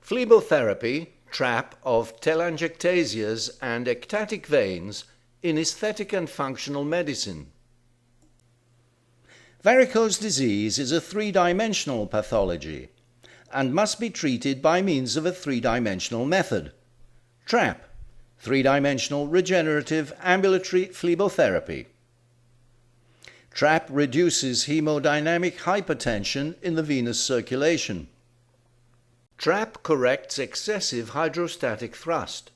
Phlebotherapy TRAP of telangiectasias and ectatic veins in aesthetic and functional medicine. Varicose disease is a three-dimensional pathology and must be treated by means of a three-dimensional method. TRAP, three-dimensional regenerative ambulatory phlebotherapy. TRAP reduces hemodynamic hypertension in the venous circulation. TRAP corrects excessive hydrostatic thrust.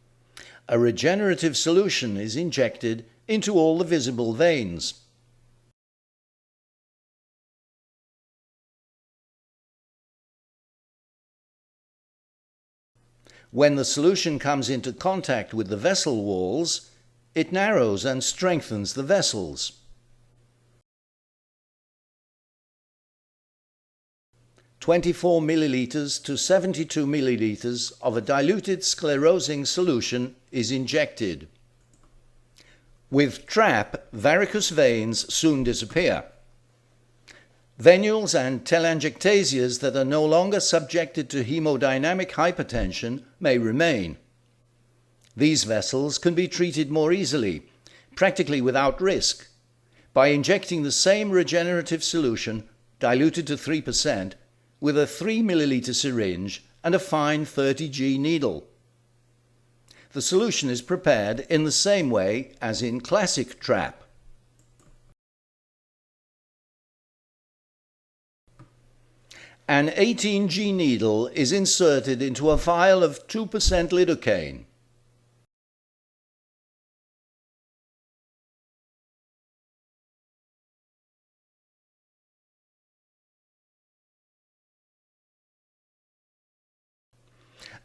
A regenerative solution is injected into all the visible veins. When the solution comes into contact with the vessel walls, it narrows and strengthens the vessels. "24 milliliters to 72 milliliters of a diluted sclerosing solution is injected. With TRAP, varicose veins soon disappear. Venules and telangiectasias that are no longer subjected to hemodynamic hypertension may remain. These vessels can be treated more easily, practically without risk, by injecting the same regenerative solution, diluted to 3%, with a 3 milliliter syringe and a fine 30G needle. The solution is prepared in the same way as in classic TRAP. An 18G needle is inserted into a vial of 2% lidocaine.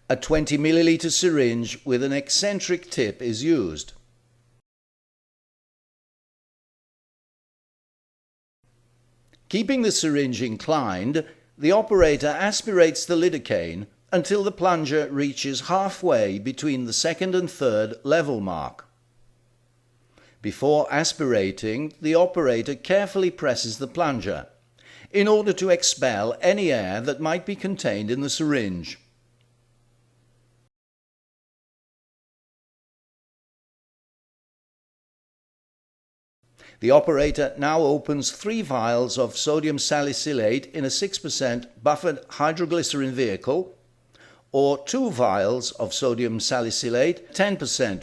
A 20 milliliter syringe with an eccentric tip is used. Keeping the syringe inclined, the operator aspirates the lidocaine until the plunger reaches halfway between the second and third level mark. Before aspirating, the operator carefully presses the plunger in order to expel any air that might be contained in the syringe. The operator now opens 3 vials of sodium salicylate in a 6% buffered hydroglycerin vehicle, or 2 vials of sodium salicylate, 10%.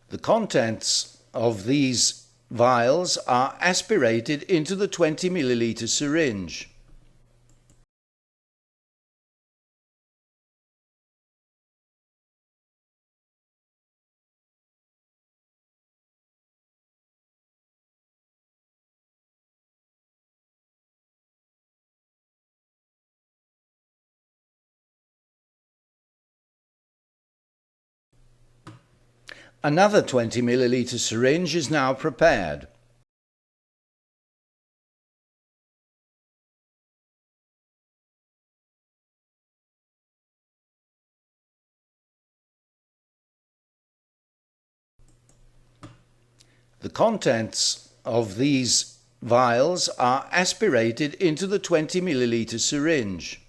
The contents of these vials are aspirated into the 20 milliliter syringe. Another 20 milliliter syringe is now prepared. The contents of these vials are aspirated into the 20 milliliter syringe.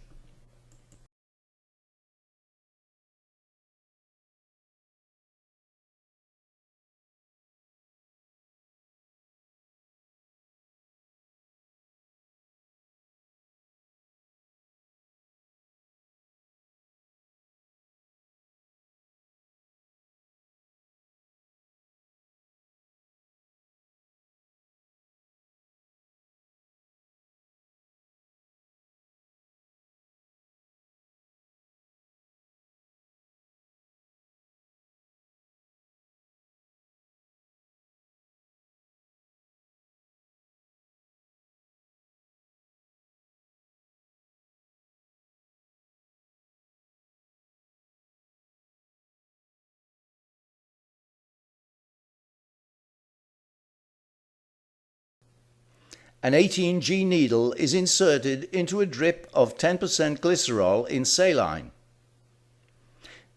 An 18G needle is inserted into a drip of 10% glycerol in saline.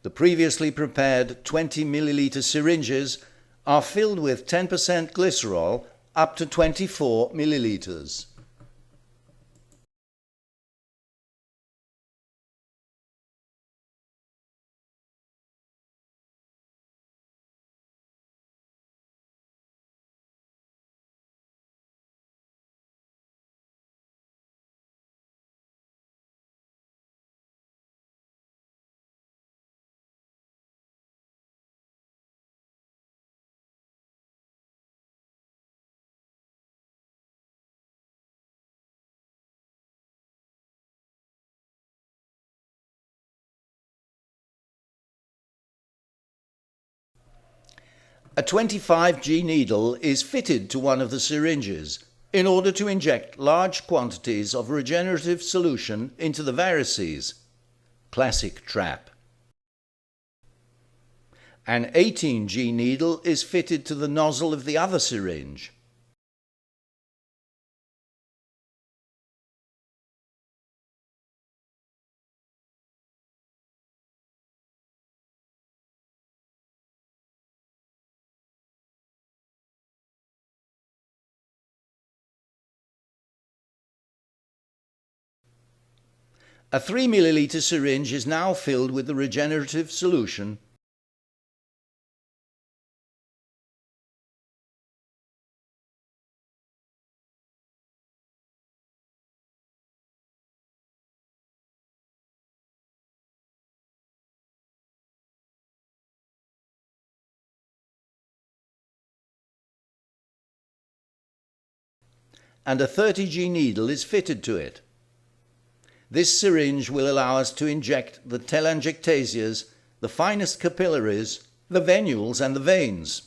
The previously prepared 20 milliliter syringes are filled with 10% glycerol up to 24 milliliters. A 25G needle is fitted to one of the syringes in order to inject large quantities of regenerative solution into the varices, classic trap. An 18G needle is fitted to the nozzle of the other syringe. A 3 milliliter syringe is now filled with the regenerative solution . And a 30G needle is fitted to it. This syringe will allow us to inject the telangiectasias, the finest capillaries, the venules and the veins.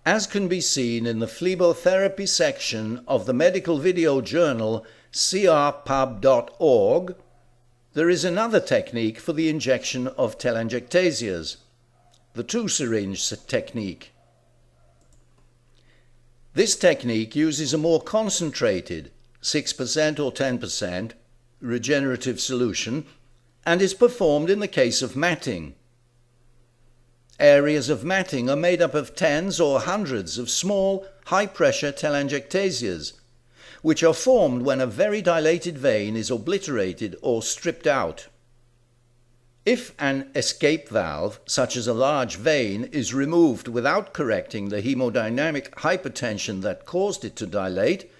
As can be seen in the Phlebotherapy section of the medical video journal CRPUB.org, there is another technique for the injection of telangiectasias, the two-syringe technique. This technique uses a more concentrated, 6% or 10%, regenerative solution and is performed in the case of matting. Areas of matting are made up of tens or hundreds of small, high-pressure telangiectasias, which are formed when a very dilated vein is obliterated or stripped out. If an escape valve, such as a large vein, is removed without correcting the hemodynamic hypertension that caused it to dilate,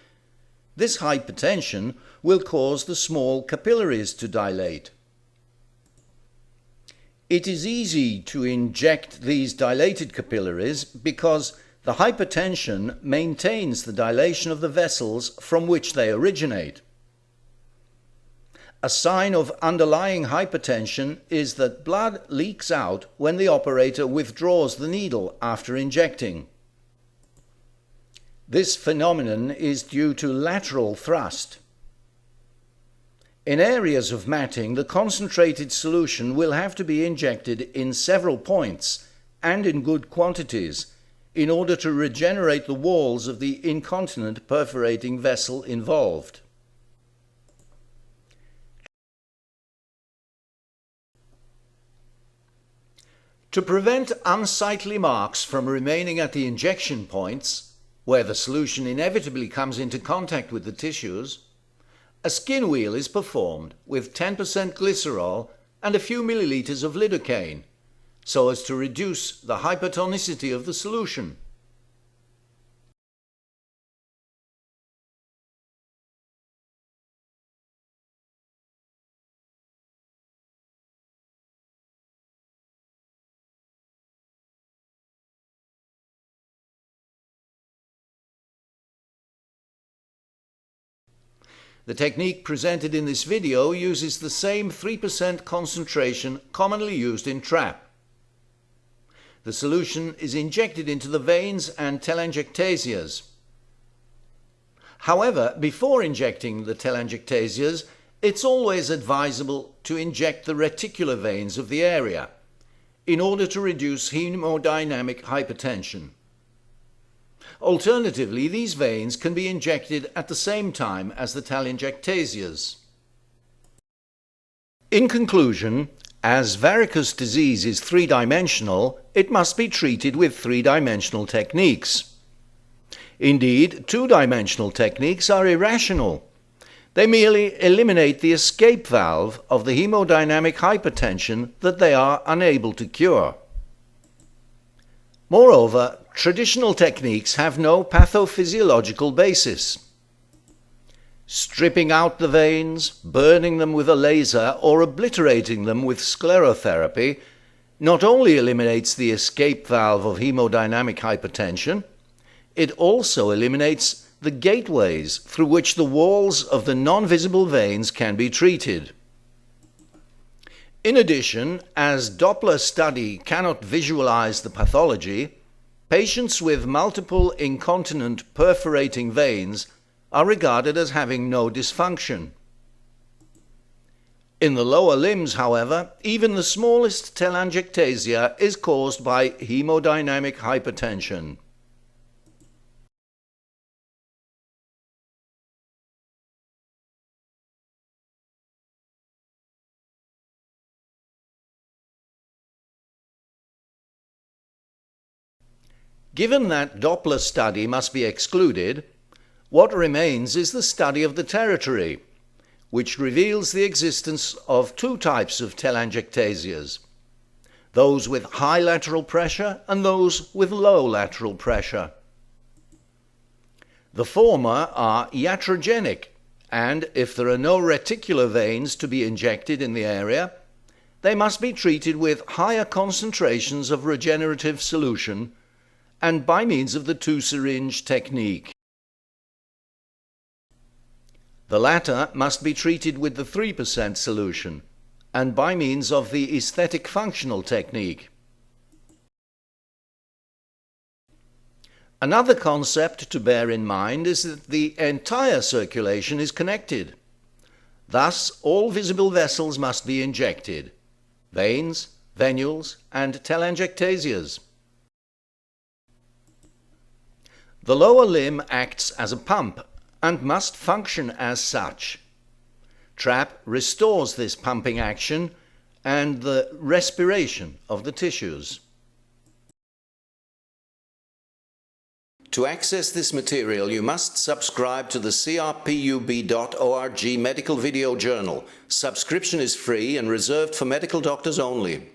this hypertension will cause the small capillaries to dilate. It is easy to inject these dilated capillaries because the hypertension maintains the dilation of the vessels from which they originate. A sign of underlying hypertension is that blood leaks out when the operator withdraws the needle after injecting. This phenomenon is due to lateral thrust. In areas of matting, the concentrated solution will have to be injected in several points and in good quantities in order to regenerate the walls of the incontinent perforating vessel involved. To prevent unsightly marks from remaining at the injection points, where the solution inevitably comes into contact with the tissues, a skin wheel is performed with 10% glycerol and a few milliliters of lidocaine, so as to reduce the hypertonicity of the solution. The technique presented in this video uses the same 3% concentration commonly used in TRAP. The solution is injected into the veins and telangiectasias. However, before injecting the telangiectasias, it's always advisable to inject the reticular veins of the area in order to reduce hemodynamic hypertension. Alternatively, these veins can be injected at the same time as the telangiectasias. In conclusion, as varicose disease is three-dimensional, it must be treated with three-dimensional techniques. Indeed, two-dimensional techniques are irrational. They merely eliminate the escape valve of the hemodynamic hypertension that they are unable to cure. Moreover, traditional techniques have no pathophysiological basis. Stripping out the veins, burning them with a laser, or obliterating them with sclerotherapy not only eliminates the escape valve of hemodynamic hypertension, it also eliminates the gateways through which the walls of the non-visible veins can be treated. In addition, as Doppler study cannot visualize the pathology, patients with multiple incontinent perforating veins are regarded as having no dysfunction. In the lower limbs, however, even the smallest telangiectasia is caused by hemodynamic hypertension. Given that Doppler study must be excluded, what remains is the study of the territory, which reveals the existence of two types of telangiectasias, those with high lateral pressure and those with low lateral pressure. The former are iatrogenic, and if there are no reticular veins to be injected in the area, they must be treated with higher concentrations of regenerative solution and by means of the two-syringe technique. The latter must be treated with the 3% solution and by means of the esthetic functional technique. Another concept to bear in mind is that the entire circulation is connected. Thus, all visible vessels must be injected: veins, venules, and telangiectasias. The lower limb acts as a pump and must function as such. TRAP restores this pumping action and the respiration of the tissues. To access this material, you must subscribe to the CRPUB.org medical video journal. Subscription is free and reserved for medical doctors only.